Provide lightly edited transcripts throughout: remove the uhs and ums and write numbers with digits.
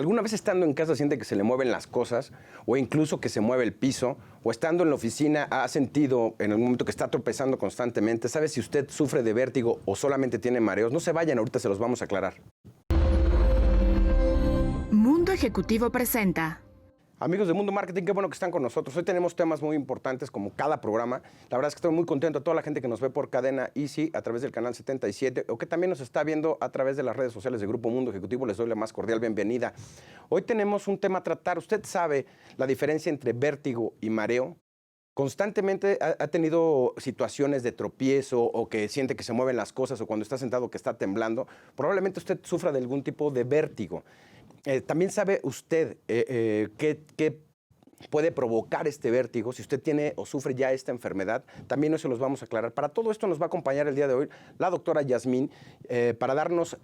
¿Alguna vez estando en casa siente que se le mueven las cosas o incluso que se mueve el piso? ¿O estando en la oficina ha sentido en el momento que está tropezando constantemente? ¿Sabe si usted sufre de vértigo o solamente tiene mareos? No se vayan, ahorita se los vamos a aclarar. Mundo Ejecutivo presenta. Amigos de Mundo Marketing, qué bueno que están con nosotros. Hoy tenemos temas muy importantes como cada programa. La verdad es que estoy muy contento a toda la gente que nos ve por cadena Easy a través del canal 77 o que también nos está viendo a través de las redes sociales de Grupo Mundo Ejecutivo. Les doy la más cordial bienvenida. Hoy tenemos un tema a tratar. ¿Usted sabe la diferencia entre vértigo y mareo? ¿Constantemente ha tenido situaciones de tropiezo o que siente que se mueven las cosas o cuando está sentado que está temblando? Probablemente usted sufra de algún tipo de vértigo. También sabe usted qué puede provocar este vértigo, si usted tiene o sufre ya esta enfermedad, también eso los vamos a aclarar. Para todo esto nos va a acompañar el día de hoy la doctora Yasmín para darnos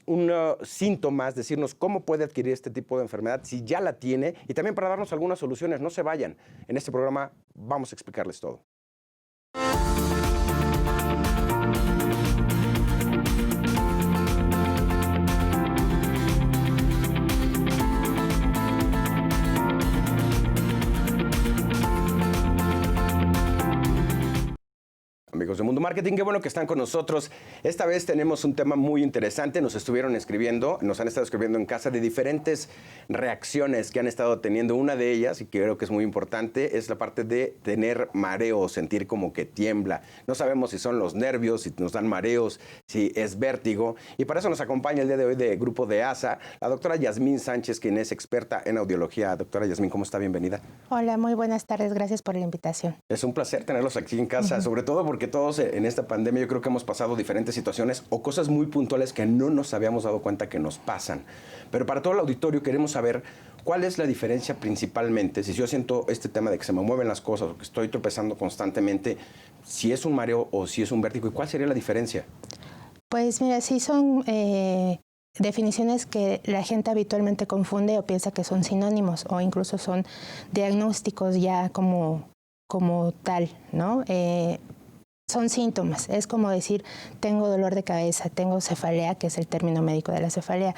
unos síntomas, decirnos cómo puede adquirir este tipo de enfermedad, si ya la tiene, y también para darnos algunas soluciones. No se vayan, en este programa vamos a explicarles todo. Amigos de Mundo Marketing, qué bueno que están con nosotros. Esta vez tenemos un tema muy interesante. Nos estuvieron escribiendo, nos han estado escribiendo en casa de diferentes reacciones que han estado teniendo. Una de ellas, y que creo que es muy importante, es la parte de tener mareo, sentir como que tiembla. No sabemos si son los nervios, si nos dan mareos, si es vértigo. Y para eso nos acompaña el día de hoy de Grupo de ASA, la doctora Yasmín Sánchez, quien es experta en audiología. Doctora Yasmín, ¿cómo está? Bienvenida. Hola, muy buenas tardes. Gracias por la invitación. Es un placer tenerlos aquí en casa, sobre todo porque todos en esta pandemia yo creo que hemos pasado diferentes situaciones o cosas muy puntuales que no nos habíamos dado cuenta que nos pasan. Pero para todo el auditorio queremos saber cuál es la diferencia principalmente, si yo siento este tema de que se me mueven las cosas o que estoy tropezando constantemente, si es un mareo o si es un vértigo, ¿y cuál sería la diferencia? Pues mira, sí son definiciones que la gente habitualmente confunde o piensa que son sinónimos o incluso son diagnósticos ya como tal, ¿no? Son síntomas, es como decir, tengo dolor de cabeza, tengo cefalea, que es el término médico de la cefalea.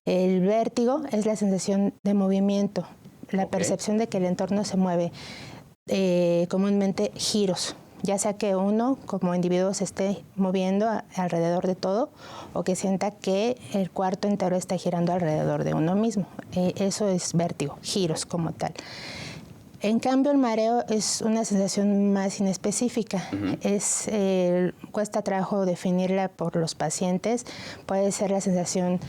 El vértigo es la sensación de movimiento, la percepción de que el entorno se mueve, comúnmente giros, ya sea que uno como individuo se esté moviendo alrededor de todo o que sienta que el cuarto entero está girando alrededor de uno mismo. Eso es vértigo, giros como tal. En cambio, el mareo es una sensación más inespecífica. Cuesta trabajo definirla por los pacientes. Puede ser la sensación,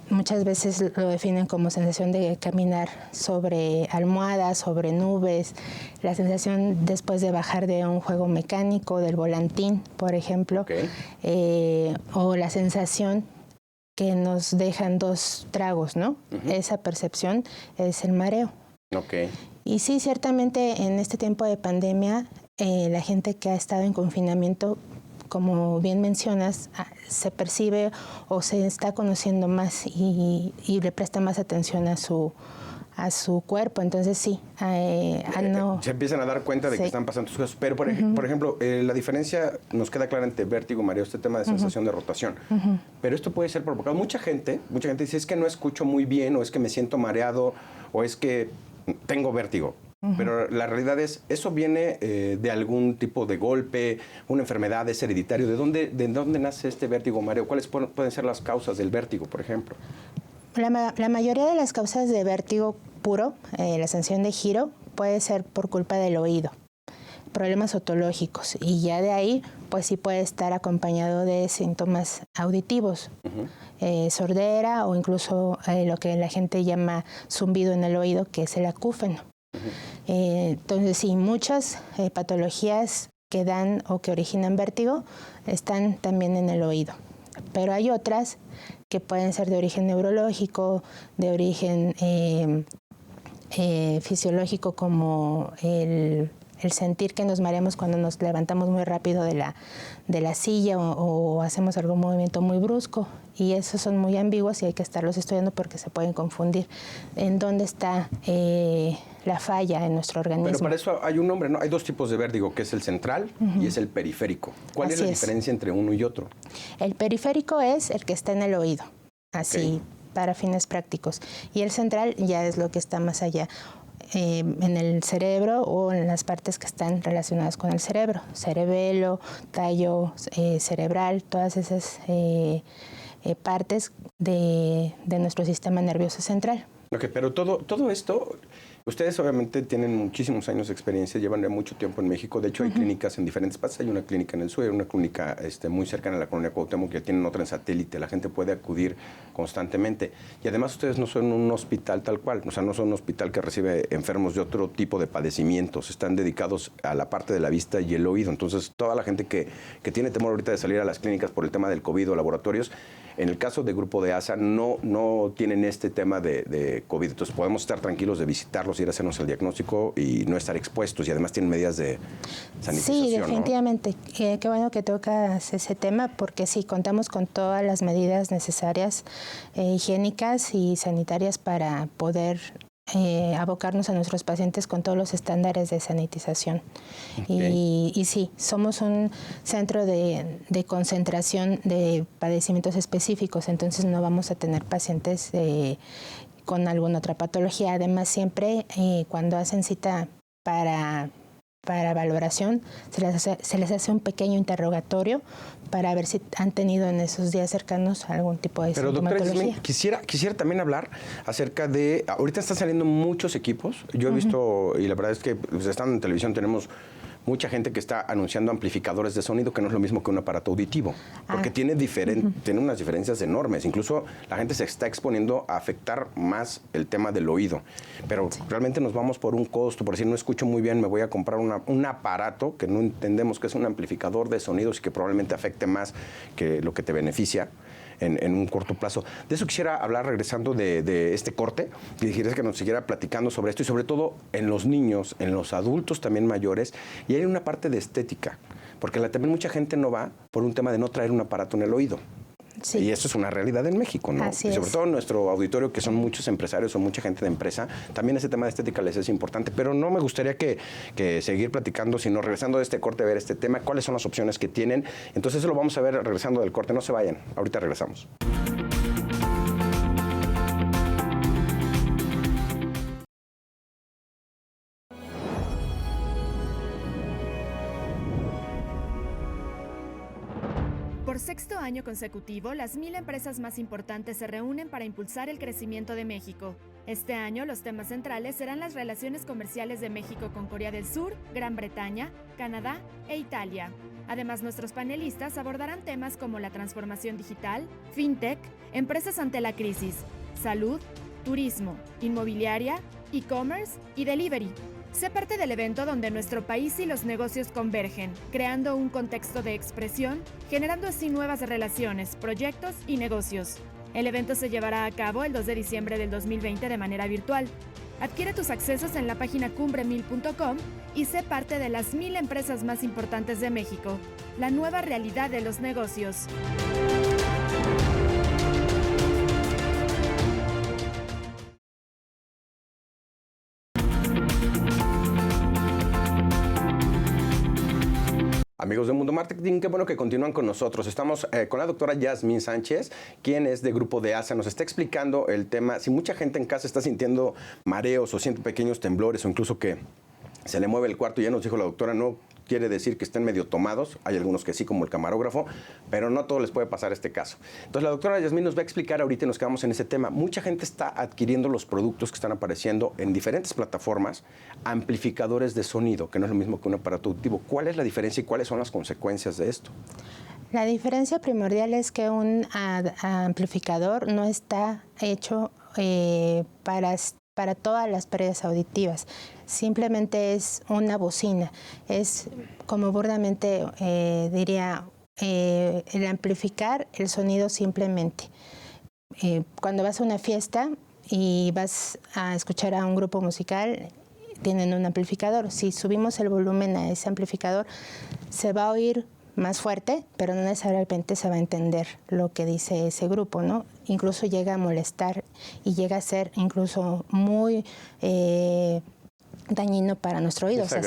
muchas veces lo definen como sensación de caminar sobre almohadas, sobre nubes, la sensación después de bajar de un juego mecánico, del volantín, por ejemplo, o la sensación que nos dejan 2 tragos, ¿no? Esa percepción es el mareo. Y sí, ciertamente en este tiempo de pandemia, la gente que ha estado en confinamiento, como bien mencionas, se percibe o se está conociendo más y le presta más atención a su cuerpo. Entonces sí, se empiezan a dar cuenta de que están pasando sus cosas. Pero, por ejemplo, la diferencia nos queda clara entre vértigo y mareo, este tema de sensación de rotación. Pero esto puede ser provocado. Mucha gente dice, es que no escucho muy bien, o es que me siento mareado, o es que tengo vértigo. Pero la realidad es, ¿eso viene de algún tipo de golpe, una enfermedad, es hereditario? ¿De dónde nace este vértigo o mareo? ¿Cuáles pueden ser las causas del vértigo, por ejemplo? La mayoría de las causas de vértigo puro, la sensación de giro, puede ser por culpa del oído, problemas otológicos, y ya de ahí pues sí puede estar acompañado de síntomas auditivos, sordera o incluso lo que la gente llama zumbido en el oído, que es el acúfeno. Entonces sí, muchas patologías que dan o que originan vértigo están también en el oído, pero hay otras que pueden ser de origen neurológico, de origen fisiológico, como el sentir que nos mareamos cuando nos levantamos muy rápido de la silla o hacemos algún movimiento muy brusco, y esos son muy ambiguos y hay que estarlos estudiando porque se pueden confundir en dónde está la falla en nuestro organismo. Pero para eso hay un nombre, ¿no? Hay 2 tipos de vértigo, que es el central y es el periférico. ¿Cuál es la diferencia entre uno y otro? El periférico es el que está en el oído, así para fines prácticos. Y el central ya es lo que está más allá, en el cerebro o en las partes que están relacionadas con el cerebro, cerebelo, tallo cerebral, todas esas partes de nuestro sistema nervioso central. Ok, pero todo esto, ustedes obviamente tienen muchísimos años de experiencia, llevan ya mucho tiempo en México. De hecho, hay clínicas en diferentes partes. Hay una clínica en el sur, una clínica muy cercana a la colonia Cuauhtémoc, que tienen otra en satélite. La gente puede acudir constantemente. Y además, ustedes no son un hospital tal cual. O sea, no son un hospital que recibe enfermos de otro tipo de padecimientos. Están dedicados a la parte de la vista y el oído. Entonces, toda la gente que tiene temor ahorita de salir a las clínicas por el tema del COVID o laboratorios, en el caso del grupo de ASA, no tienen este tema de COVID. Entonces, podemos estar tranquilos de visitarlos, ir a hacernos el diagnóstico y no estar expuestos. Y además tienen medidas de sanitización. Sí, definitivamente. ¿No? Qué bueno que tocas ese tema, porque sí, contamos con todas las medidas necesarias, higiénicas y sanitarias para poder abocarnos a nuestros pacientes con todos los estándares de sanitización. Okay. Y sí, somos un centro de concentración de padecimientos específicos, entonces no vamos a tener pacientes con alguna otra patología. Además, siempre cuando hacen cita para valoración, se les hace un pequeño interrogatorio para ver si han tenido en esos días cercanos algún tipo de sintomatología. Pero doctora, quisiera también hablar acerca de... Ahorita están saliendo muchos equipos. Yo he visto, y la verdad es que pues, estando en televisión tenemos mucha gente que está anunciando amplificadores de sonido, que no es lo mismo que un aparato auditivo, porque tiene unas diferencias enormes. Incluso la gente se está exponiendo a afectar más el tema del oído. Pero realmente nos vamos por un costo, por decir, no escucho muy bien, me voy a comprar un aparato que no entendemos que es un amplificador de sonidos y que probablemente afecte más que lo que te beneficia en un corto plazo. De eso quisiera hablar regresando de este corte, y quisiera que nos siguiera platicando sobre esto y sobre todo en los niños, en los adultos también mayores, y hay una parte de estética, porque también mucha gente no va por un tema de no traer un aparato en el oído. Sí. Y eso es una realidad en México, ¿no? Así y sobre es. todo en nuestro auditorio, que son muchos empresarios o mucha gente de empresa, también ese tema de estética les es importante. Pero no me gustaría que seguir platicando, sino regresando de este corte a ver este tema, cuáles son las opciones que tienen. Entonces eso lo vamos a ver regresando del corte. No se vayan, ahorita regresamos. Por sexto año consecutivo, las 1000 empresas más importantes se reúnen para impulsar el crecimiento de México. Este año, los temas centrales serán las relaciones comerciales de México con Corea del Sur, Gran Bretaña, Canadá e Italia. Además, nuestros panelistas abordarán temas como la transformación digital, fintech, empresas ante la crisis, salud, turismo, inmobiliaria, e-commerce y delivery. Sé parte del evento donde nuestro país y los negocios convergen, creando un contexto de expresión, generando así nuevas relaciones, proyectos y negocios. El evento se llevará a cabo el 2 de diciembre del 2020 de manera virtual. Adquiere tus accesos en la página cumbre1000.com y sé parte de las 1000 empresas más importantes de México. La nueva realidad de los negocios. Amigos de Mundo Marketing, qué bueno que continúan con nosotros. Estamos con la doctora Yasmín Sánchez, quien es de Grupo de ASA. Nos está explicando el tema. Si mucha gente en casa está sintiendo mareos o siente pequeños temblores o incluso que se le mueve el cuarto, ya nos dijo la doctora, no quiere decir que estén medio tomados. Hay algunos que sí, como el camarógrafo, pero no a todos les puede pasar este caso. Entonces, la doctora Yasmín nos va a explicar ahorita y nos quedamos en ese tema. Mucha gente está adquiriendo los productos que están apareciendo en diferentes plataformas, amplificadores de sonido, que no es lo mismo que un aparato auditivo. ¿Cuál es la diferencia y cuáles son las consecuencias de esto? La diferencia primordial es que un amplificador no está hecho para todas las pérdidas auditivas. Simplemente es una bocina. Es, como burdamente diría, el amplificar el sonido simplemente. Cuando vas a una fiesta y vas a escuchar a un grupo musical, tienen un amplificador. Si subimos el volumen a ese amplificador, se va a oír más fuerte, pero no necesariamente se va a entender lo que dice ese grupo, ¿no? Incluso llega a molestar y llega a ser incluso muy dañino para nuestro oído. Es o sea,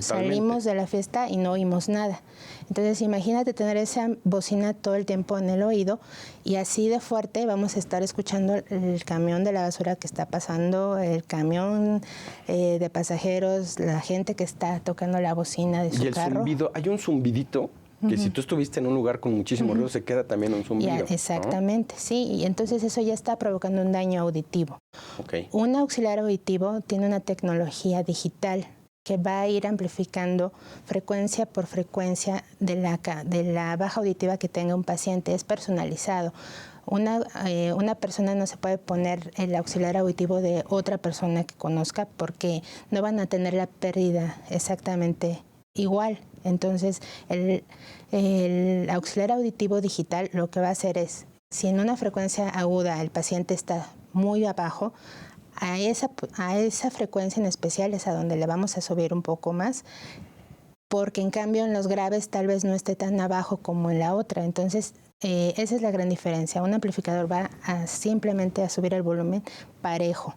salimos de la fiesta y no oímos nada. Entonces, imagínate tener esa bocina todo el tiempo en el oído y así de fuerte vamos a estar escuchando el camión de la basura que está pasando, el camión de pasajeros, la gente que está tocando la bocina de su carro. Y el zumbido, hay un zumbidito que si tú estuviste en un lugar con muchísimo ruido, se queda también un zumbido. Exactamente, ¿no? Sí, y entonces eso ya está provocando un daño auditivo. Okay. Un auxiliar auditivo tiene una tecnología digital que va a ir amplificando frecuencia por frecuencia de la baja auditiva que tenga un paciente. Es personalizado. Una persona no se puede poner el auxiliar auditivo de otra persona que conozca porque no van a tener la pérdida exactamente igual. Entonces, el auxiliar auditivo digital lo que va a hacer es, si en una frecuencia aguda el paciente está muy abajo, a esa frecuencia en especial es a donde le vamos a subir un poco más, porque en cambio en los graves tal vez no esté tan abajo como en la otra. Entonces, esa es la gran diferencia. Un amplificador va simplemente a subir el volumen parejo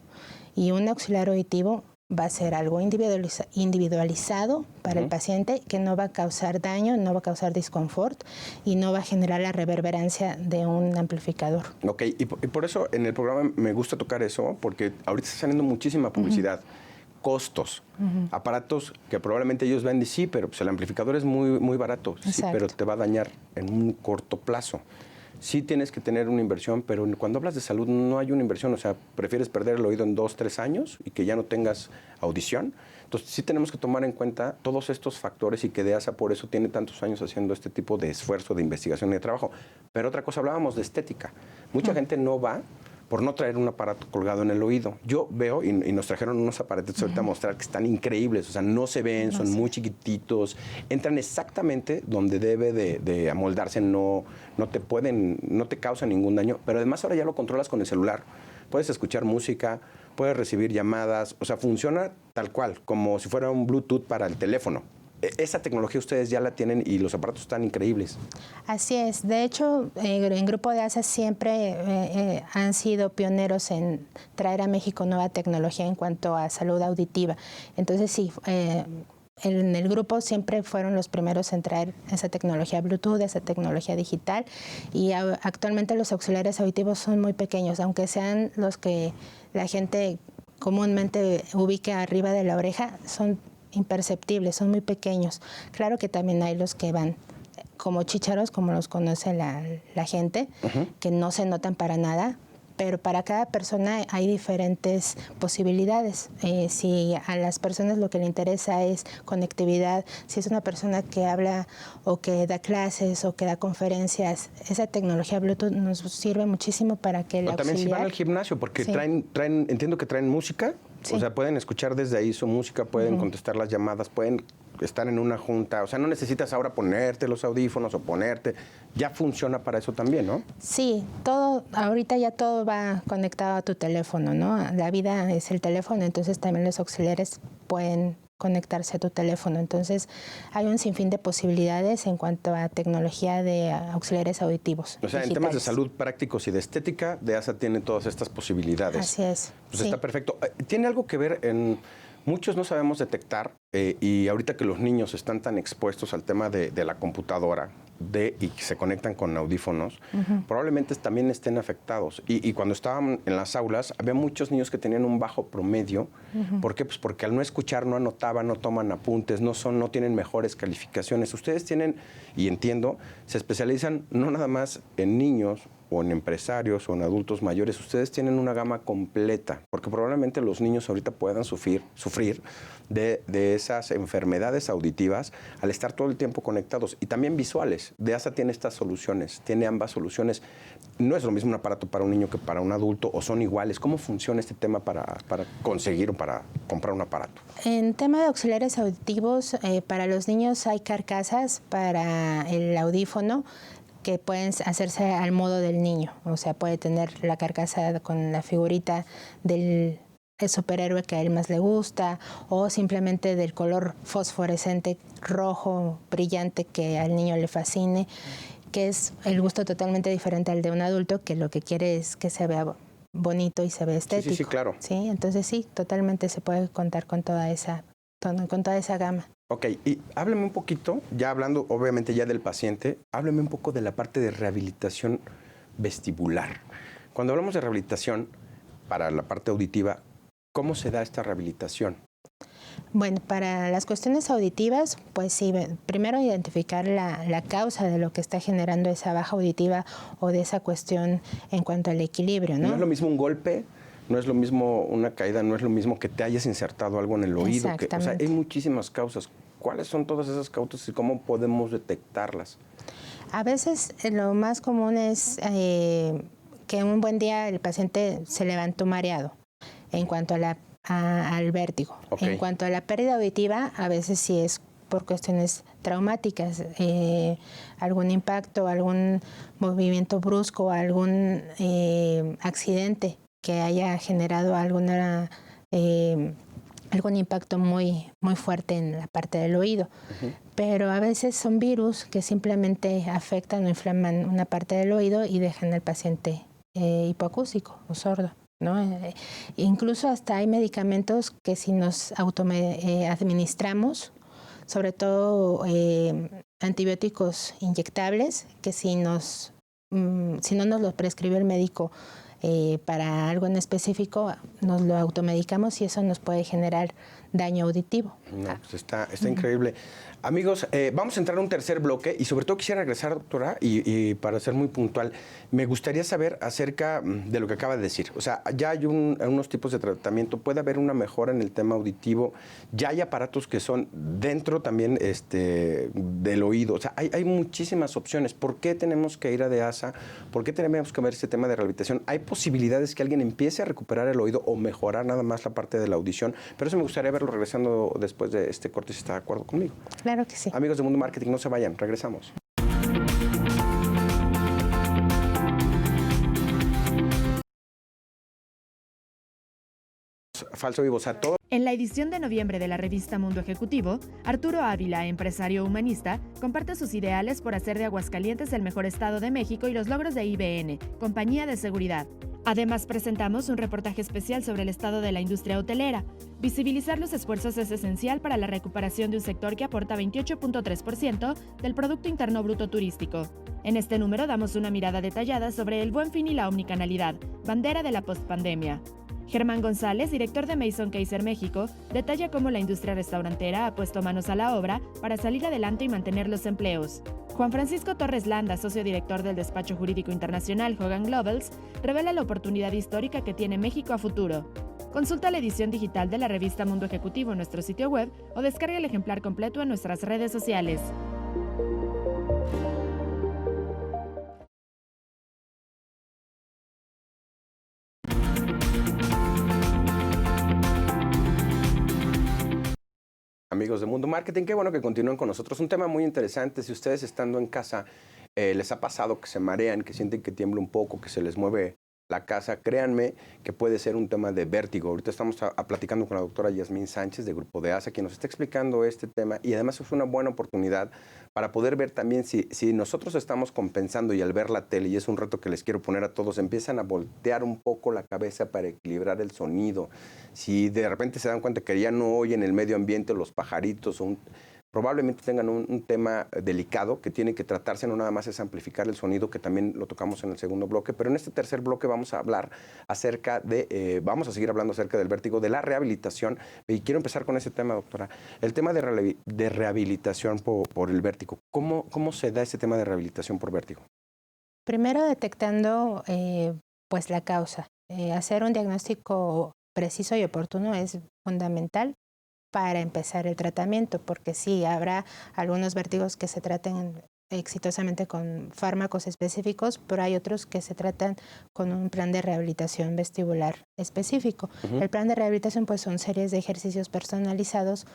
y un auxiliar auditivo va a ser algo individualizado para el paciente que no va a causar daño, no va a causar disconfort y no va a generar la reverberancia de un amplificador. Ok, y por eso en el programa me gusta tocar eso, porque ahorita está saliendo muchísima publicidad. Costos, aparatos que probablemente ellos venden, sí, pero pues el amplificador es muy, muy barato, sí, pero te va a dañar en un corto plazo. Sí tienes que tener una inversión, pero cuando hablas de salud no hay una inversión, o sea, prefieres perder el oído en 2, 3 años y que ya no tengas audición. Entonces sí tenemos que tomar en cuenta todos estos factores y que DEASA por eso tiene tantos años haciendo este tipo de esfuerzo de investigación y de trabajo. Pero otra cosa, hablábamos de estética. Mucha gente no va por no traer un aparato colgado en el oído. Yo veo, y nos trajeron unos aparatos ahorita a mostrar que están increíbles, o sea, no se ven, son muy chiquititos, entran exactamente donde debe de amoldarse, no te causan ningún daño, pero además ahora ya lo controlas con el celular. Puedes escuchar música, puedes recibir llamadas, o sea, funciona tal cual, como si fuera un Bluetooth para el teléfono. Esa tecnología ustedes ya la tienen y los aparatos están increíbles. Así es. De hecho, en Grupo DEASA siempre han sido pioneros en traer a México nueva tecnología en cuanto a salud auditiva. Entonces, sí, en el grupo siempre fueron los primeros en traer esa tecnología Bluetooth, esa tecnología digital, y actualmente los auxiliares auditivos son muy pequeños, aunque sean los que la gente comúnmente ubica arriba de la oreja, son imperceptibles, son muy pequeños. Claro que también hay los que van como chícharos, como los conoce la gente, que no se notan para nada, pero para cada persona hay diferentes posibilidades. Si a las personas lo que le interesa es conectividad, si es una persona que habla o que da clases o que da conferencias, esa tecnología Bluetooth nos sirve muchísimo para que el auxiliar... También si van al gimnasio, porque entiendo que traen música. Sí. O sea, pueden escuchar desde ahí su música, pueden contestar las llamadas, pueden estar en una junta. O sea, no necesitas ahora ponerte los audífonos o ya funciona para eso también, ¿no? Sí, ahorita ya todo va conectado a tu teléfono, ¿no? La vida es el teléfono, entonces también los auxiliares pueden conectarse a tu teléfono. Entonces, hay un sinfín de posibilidades en cuanto a tecnología de auxiliares auditivos. O sea, digitales. En temas de salud prácticos y de estética, DEASA tiene todas estas posibilidades. Así es. Pues sí. Está perfecto. ¿Tiene algo que ver en...? Muchos no sabemos detectar, y ahorita que los niños están tan expuestos al tema de la computadora y que se conectan con audífonos, probablemente también estén afectados. Y cuando estaban en las aulas, había muchos niños que tenían un bajo promedio. ¿Por qué? Pues porque al no escuchar, no anotaban, no toman apuntes, no tienen mejores calificaciones. Ustedes tienen, y entiendo, se especializan no nada más en niños o en empresarios o en adultos mayores. Ustedes tienen una gama completa, porque probablemente los niños ahorita puedan sufrir de esas enfermedades auditivas al estar todo el tiempo conectados y también visuales. DEASA tiene estas soluciones, tiene ambas soluciones. No es lo mismo un aparato para un niño que para un adulto, o son iguales. ¿Cómo funciona este tema para conseguir o para comprar un aparato? En tema de auxiliares auditivos, para los niños hay carcasas para el audífono que pueden hacerse al modo del niño. O sea, puede tener la carcasa con la figurita del superhéroe que a él más le gusta, o simplemente del color fosforescente rojo brillante que al niño le fascine, que es el gusto totalmente diferente al de un adulto, que lo que quiere es que se vea bonito y se ve estético. Sí, claro. Sí, entonces sí, totalmente se puede contar con toda esa gama. Ok, y háblame un poquito, ya hablando obviamente ya del paciente, háblame un poco de la parte de rehabilitación vestibular. Cuando hablamos de rehabilitación para la parte auditiva, ¿cómo se da esta rehabilitación? Bueno, para las cuestiones auditivas, pues sí, primero identificar la causa de lo que está generando esa baja auditiva o de esa cuestión en cuanto al equilibrio, ¿no? No es lo mismo un golpe, no es lo mismo una caída, no es lo mismo que te hayas insertado algo en el oído. O sea, hay muchísimas causas. ¿Cuáles son todas esas causas y cómo podemos detectarlas? A veces lo más común es que un buen día el paciente se levantó mareado en cuanto al vértigo. Okay. En cuanto a la pérdida auditiva, a veces sí es por cuestiones traumáticas, algún impacto, algún movimiento brusco, algún accidente que haya generado algún impacto muy, muy fuerte en la parte del oído. Pero a veces son virus que simplemente afectan o inflaman una parte del oído y dejan al paciente hipoacústico o sordo, ¿no? Incluso hasta hay medicamentos que si nos administramos, sobre todo antibióticos inyectables, que si no nos los prescribe el médico para algo en específico, nos lo automedicamos y eso nos puede generar daño auditivo. No, pues está increíble. Amigos, vamos a entrar a un tercer bloque y sobre todo quisiera regresar, doctora, y para ser muy puntual, me gustaría saber acerca de lo que acaba de decir. O sea, ya hay unos tipos de tratamiento, puede haber una mejora en el tema auditivo, ya hay aparatos que son dentro también del oído. O sea, hay muchísimas opciones. ¿Por qué tenemos que ir a DEASA? ¿Por qué tenemos que ver este tema de rehabilitación? ¿Hay posibilidades que alguien empiece a recuperar el oído o mejorar nada más la parte de la audición? Pero eso me gustaría verlo regresando después de este corte, si está de acuerdo conmigo. Claro que sí. Amigos de Mundo Marketing, no se vayan, regresamos. Falso vivo, o sea, todo. En la edición de noviembre de la revista Mundo Ejecutivo, Arturo Ávila, empresario humanista, comparte sus ideales por hacer de Aguascalientes el mejor estado de México y los logros de IBN, compañía de seguridad. Además, presentamos un reportaje especial sobre el estado de la industria hotelera. Visibilizar los esfuerzos es esencial para la recuperación de un sector que aporta 28.3% del Producto Interno Bruto turístico. En este número damos una mirada detallada sobre el buen fin y la omnicanalidad, bandera de la postpandemia. Germán González, director de Mason Kaiser México, detalla cómo la industria restaurantera ha puesto manos a la obra para salir adelante y mantener los empleos. Juan Francisco Torres Landa, socio director del despacho jurídico internacional Hogan Lovells, revela la oportunidad histórica que tiene México a futuro. Consulta la edición digital de la revista Mundo Ejecutivo en nuestro sitio web o descarga el ejemplar completo en nuestras redes sociales. Amigos de Mundo Marketing, qué bueno que continúen con nosotros. Un tema muy interesante. Si ustedes estando en casa les ha pasado que se marean, que sienten que tiembla un poco, que se les mueve la casa, créanme que puede ser un tema de vértigo. Ahorita estamos platicando con la doctora Yasmín Sánchez de Grupo DEASA, quien nos está explicando este tema y además es una buena oportunidad para poder ver también si nosotros estamos compensando y al ver la tele, y es un reto que les quiero poner a todos, empiezan a voltear un poco la cabeza para equilibrar el sonido. Si de repente se dan cuenta que ya no oyen el medio ambiente, los pajaritos, probablemente tengan un tema delicado que tiene que tratarse, no nada más es amplificar el sonido, que también lo tocamos en el segundo bloque, pero en este tercer bloque vamos a hablar acerca vamos a seguir hablando acerca del vértigo, de la rehabilitación, y quiero empezar con ese tema, doctora. El tema de rehabilitación por el vértigo, ¿cómo se da ese tema de rehabilitación por vértigo? Primero detectando pues la causa. Hacer un diagnóstico preciso y oportuno es fundamental para empezar el tratamiento, porque sí, habrá algunos vértigos que se traten exitosamente con fármacos específicos, pero hay otros que se tratan con un plan de rehabilitación vestibular específico. El plan de rehabilitación pues son series de ejercicios personalizados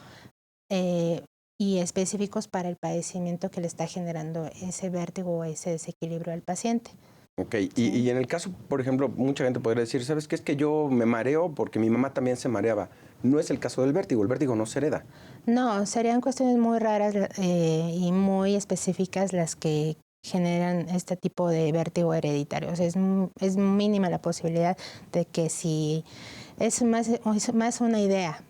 y específicos para el padecimiento que le está generando ese vértigo o ese desequilibrio al paciente. Ok, y en el caso, por ejemplo, mucha gente podría decir, ¿sabes qué? Es que yo me mareo porque mi mamá también se mareaba. No es el caso del vértigo, el vértigo no se hereda. No, serían cuestiones muy raras y muy específicas las que generan este tipo de vértigo hereditario. O sea, es mínima la posibilidad de que si es más una idea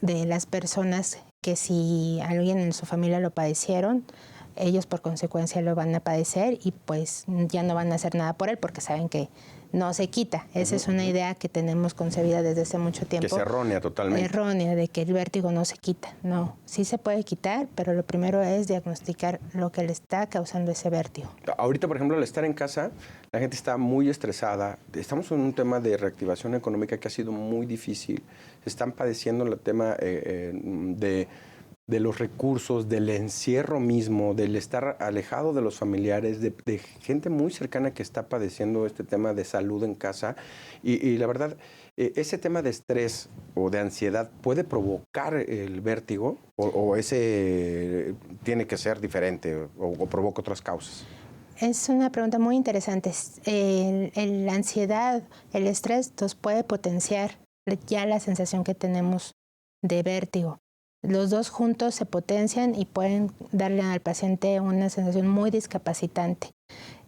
de las personas que si alguien en su familia lo padecieron, ellos por consecuencia lo van a padecer y pues ya no van a hacer nada por él porque saben que no se quita. Esa es una idea que tenemos concebida desde hace mucho tiempo. Que es errónea totalmente. Errónea, de que el vértigo no se quita. No, sí se puede quitar, pero lo primero es diagnosticar lo que le está causando ese vértigo. Ahorita, por ejemplo, al estar en casa, la gente está muy estresada. Estamos en un tema de reactivación económica que ha sido muy difícil. Están padeciendo el tema de los recursos, del encierro mismo, del estar alejado de los familiares, de gente muy cercana que está padeciendo este tema de salud en casa. Y la verdad, ese tema de estrés o de ansiedad puede provocar el vértigo o ese tiene que ser diferente o provoca otras causas. Es una pregunta muy interesante. La ansiedad, el estrés nos puede potenciar ya la sensación que tenemos de vértigo. Los dos juntos se potencian y pueden darle al paciente una sensación muy discapacitante.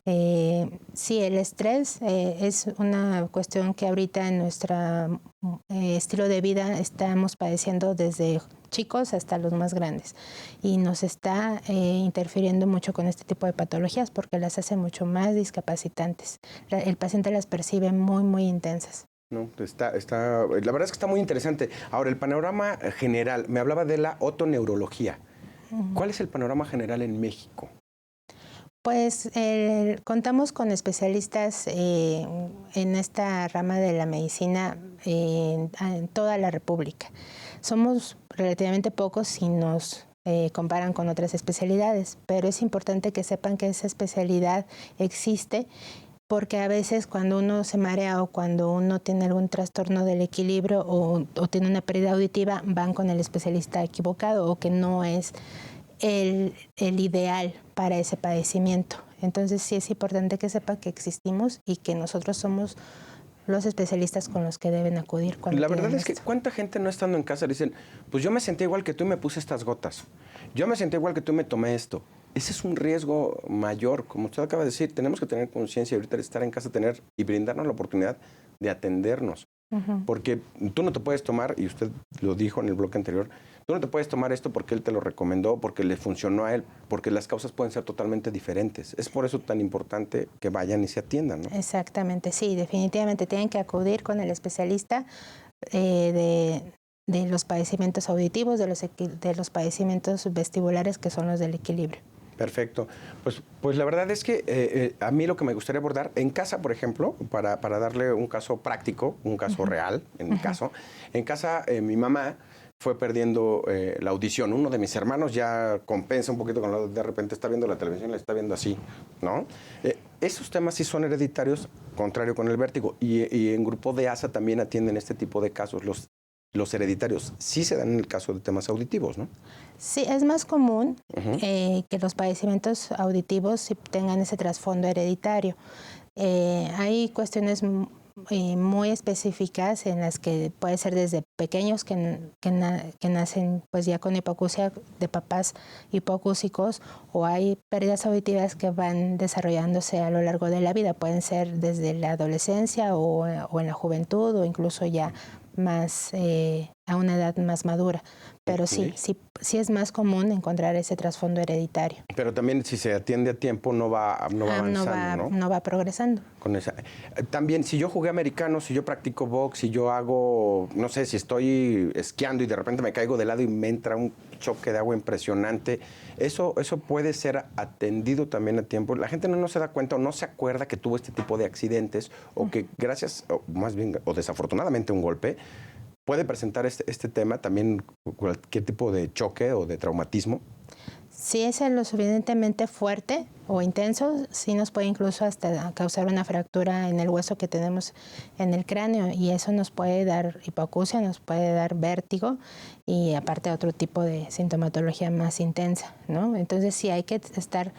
Sí, el estrés es una cuestión que ahorita en nuestro estilo de vida estamos padeciendo desde chicos hasta los más grandes y nos está interfiriendo mucho con este tipo de patologías porque las hace mucho más discapacitantes. El paciente las percibe muy, muy intensas. No, la verdad es que está muy interesante. Ahora, el panorama general, me hablaba de la otoneurología. ¿Cuál es el panorama general en México? Pues contamos con especialistas en esta rama de la medicina en toda la República. Somos relativamente pocos si nos comparan con otras especialidades, pero es importante que sepan que esa especialidad existe porque a veces cuando uno se marea o cuando uno tiene algún trastorno del equilibrio o tiene una pérdida auditiva, van con el especialista equivocado o que no es el ideal para ese padecimiento. Entonces sí es importante que sepa que existimos y que nosotros somos los especialistas con los que deben acudir. La verdad es que cuánta gente no estando en casa dicen, pues yo me sentí igual que tú y me puse estas gotas. Yo me sentí igual que tú y me tomé esto. Ese es un riesgo mayor. Como usted acaba de decir, tenemos que tener conciencia ahorita de estar en casa, tener y brindarnos la oportunidad de atendernos. Porque tú no te puedes tomar, y usted lo dijo en el bloque anterior, tú no te puedes tomar esto porque él te lo recomendó, porque le funcionó a él, porque las causas pueden ser totalmente diferentes. Es por eso tan importante que vayan y se atiendan, ¿no? Exactamente, sí, definitivamente tienen que acudir con el especialista de los padecimientos auditivos, de los padecimientos vestibulares que son los del equilibrio. Perfecto. Pues la verdad es que a mí lo que me gustaría abordar, en casa, por ejemplo, para darle un caso práctico, un caso real, en mi caso, en casa mi mamá fue perdiendo la audición. Uno de mis hermanos ya compensa un poquito con de repente está viendo la televisión, la está viendo así, ¿no? Esos temas sí son hereditarios, contrario con el vértigo. Y en grupo de ASA también atienden este tipo de casos. Los hereditarios sí se dan en el caso de temas auditivos, ¿no? Sí, es más común que los padecimientos auditivos tengan ese trasfondo hereditario. Hay cuestiones muy específicas en las que puede ser desde pequeños que nacen pues ya con hipoacusia de papás hipoacúsicos o hay pérdidas auditivas que van desarrollándose a lo largo de la vida. Pueden ser desde la adolescencia o en la juventud o incluso ya más a una edad más madura. Pero sí es más común encontrar ese trasfondo hereditario. Pero también si se atiende a tiempo no va avanzando, ¿no? No va progresando. Con esa. También si yo jugué americano, si yo practico box, si yo hago, no sé, si estoy esquiando y de repente me caigo de lado y me entra un choque de agua impresionante, eso puede ser atendido también a tiempo. La gente no se da cuenta o no se acuerda que tuvo este tipo de accidentes o que gracias, o más bien, o desafortunadamente un golpe, puede presentar este tema también cualquier tipo de choque o de traumatismo. Si es lo suficientemente fuerte o intenso, sí nos puede incluso hasta causar una fractura en el hueso que tenemos en el cráneo y eso nos puede dar hipoacusia, nos puede dar vértigo y aparte otro tipo de sintomatología más intensa, ¿no? Entonces sí hay que estar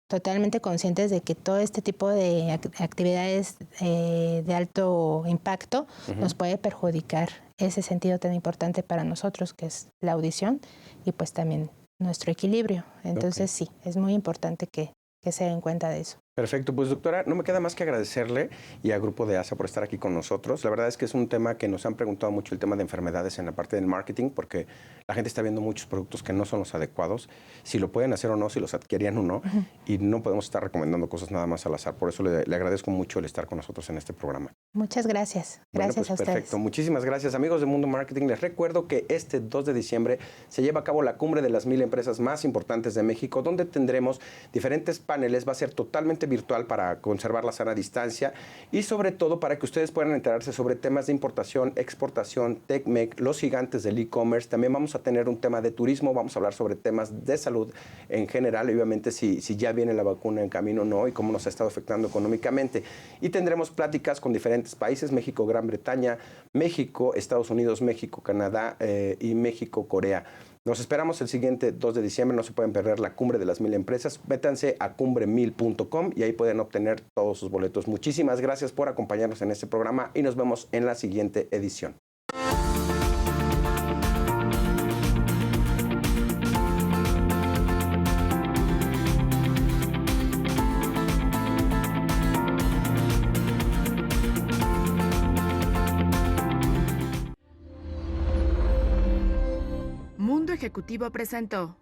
totalmente conscientes de que todo este tipo de actividades de alto impacto nos puede perjudicar ese sentido tan importante para nosotros que es la audición y pues también nuestro equilibrio. Entonces sí, es muy importante que se den cuenta de eso. Perfecto, pues doctora, no me queda más que agradecerle y al grupo de ASA por estar aquí con nosotros. La verdad es que es un tema que nos han preguntado mucho, el tema de enfermedades en la parte del marketing, porque la gente está viendo muchos productos que no son los adecuados, si lo pueden hacer o no, si los adquirían o no, y no podemos estar recomendando cosas nada más al azar. Por eso le agradezco mucho el estar con nosotros en este programa. Muchas gracias. Gracias a ustedes. Perfecto, muchísimas gracias. Amigos de Mundo Marketing, les recuerdo que este 2 de diciembre se lleva a cabo la cumbre de las 1000 empresas más importantes de México, donde tendremos diferentes paneles. Va a ser totalmente virtual para conservar la sana distancia y sobre todo para que ustedes puedan enterarse sobre temas de importación, exportación, TecMec, los gigantes del e-commerce. También vamos a tener un tema de turismo, vamos a hablar sobre temas de salud en general, obviamente si ya viene la vacuna en camino o no y cómo nos ha estado afectando económicamente. Y tendremos pláticas con diferentes países, México, Gran Bretaña, México, Estados Unidos, México, Canadá y México, Corea. Nos esperamos el siguiente 2 de diciembre, no se pueden perder la cumbre de las 1000 empresas. Métanse a cumbre1000.com y ahí pueden obtener todos sus boletos. Muchísimas gracias por acompañarnos en este programa y nos vemos en la siguiente edición. Mundo Ejecutivo presentó